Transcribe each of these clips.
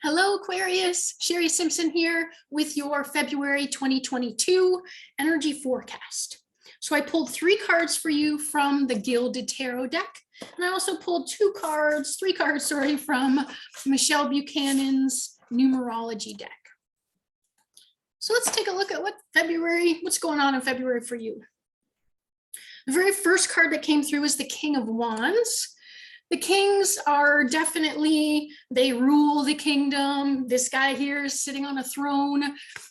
Hello, Aquarius. Sherry Simpson here with your February 2022 energy forecast. So I pulled 3 cards for you from the Gilded Tarot deck. And I also pulled 3 cards, from Michelle Buchanan's numerology deck. So let's take a look at what's going on in February for you. The very first card that came through is the King of Wands. The kings are definitely, they rule the kingdom. This guy here is sitting on a throne.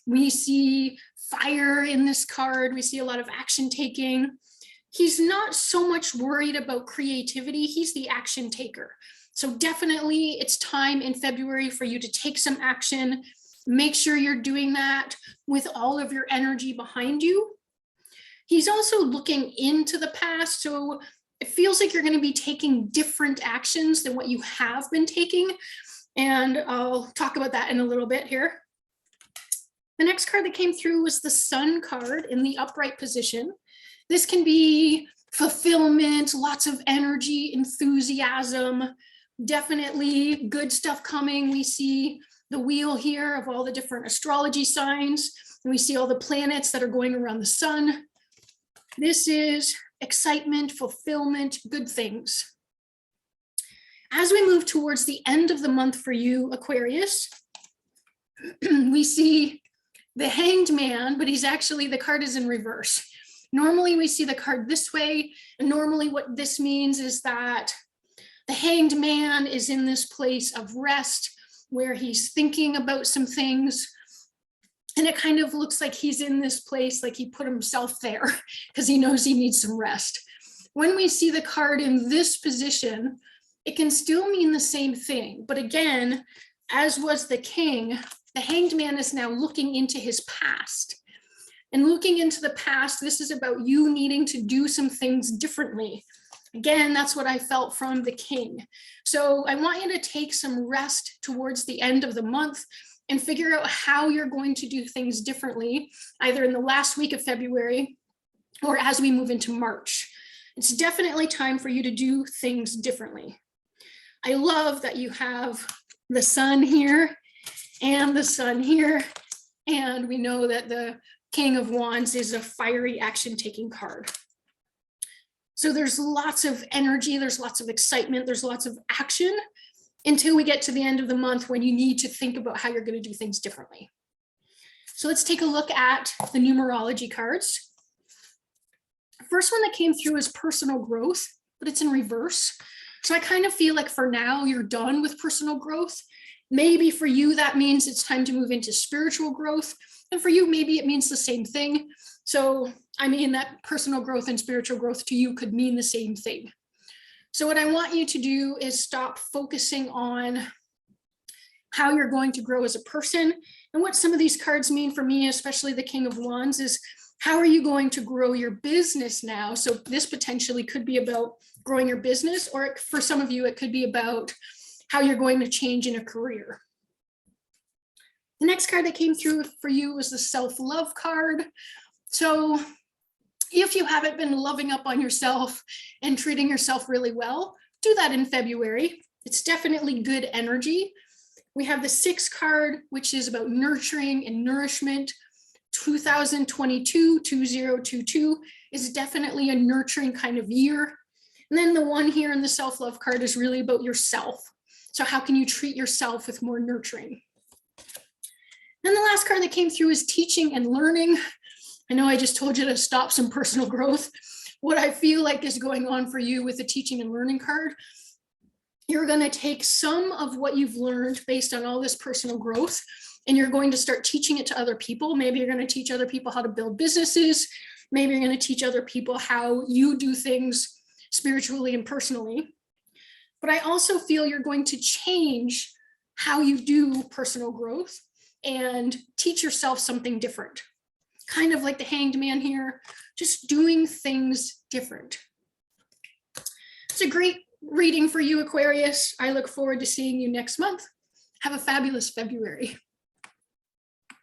We see fire in this card. We see a lot of action taking. He's not so much worried about creativity. He's the action taker. So definitely it's time in February for you to take some action. Make sure you're doing that with all of your energy behind you. He's also looking into the past. So it feels like you're going to be taking different actions than what you have been taking. And I'll talk about that in a little bit here. The next card that came through was the Sun card in the upright position. This can be fulfillment, lots of energy, enthusiasm, definitely good stuff coming. We see the wheel here of all the different astrology signs, and we see all the planets that are going around the sun. This is excitement, fulfillment, good things. As we move towards the end of the month for you, Aquarius, we see the Hanged Man, but the card is in reverse. Normally we see the card this way, and normally what this means is that the Hanged Man is in this place of rest where he's thinking about some things. And it kind of looks like he's in this place, like he put himself there because he knows he needs some rest. When we see the card in this position, it can still mean the same thing. But again, as was the king, the Hanged Man is now looking into his past. And looking into the past, this is about you needing to do some things differently. Again, that's what I felt from the king. So I want you to take some rest towards the end of the month and figure out how you're going to do things differently, either in the last week of February or as we move into March. It's definitely time for you to do things differently. I love that you have the sun here and the sun here, and we know that the King of Wands is a fiery action-taking card. So there's lots of energy, there's lots of excitement, there's lots of action, until we get to the end of the month when you need to think about how you're going to do things differently. So let's take a look at the numerology cards. The first one that came through is personal growth, but it's in reverse. So I kind of feel like for now you're done with personal growth. Maybe for you that means it's time to move into spiritual growth. And for you, maybe it means the same thing. So I mean that personal growth and spiritual growth to you could mean the same thing. So what I want you to do is stop focusing on how you're going to grow as a person. And what some of these cards mean for me, especially the King of Wands, is how are you going to grow your business now? So this potentially could be about growing your business, or for some of you, it could be about how you're going to change in a career. The next card that came through for you was the self-love card. So if you haven't been loving up on yourself and treating yourself really well, do that in February. It's definitely good energy. We have the 6 card, which is about nurturing and nourishment. 2022 is definitely a nurturing kind of year. And then the one here in the self-love card is really about yourself. So how can you treat yourself with more nurturing? And the last card that came through is teaching and learning. I know I just told you to stop some personal growth. What I feel like is going on for you with the teaching and learning card, you're going to take some of what you've learned based on all this personal growth, and you're going to start teaching it to other people. Maybe you're going to teach other people how to build businesses. Maybe you're going to teach other people how you do things spiritually and personally. But I also feel you're going to change how you do personal growth and teach yourself something different. Kind of like the Hanged Man here, just doing things different. It's a great reading for you, Aquarius. I look forward to seeing you next month. Have a fabulous February.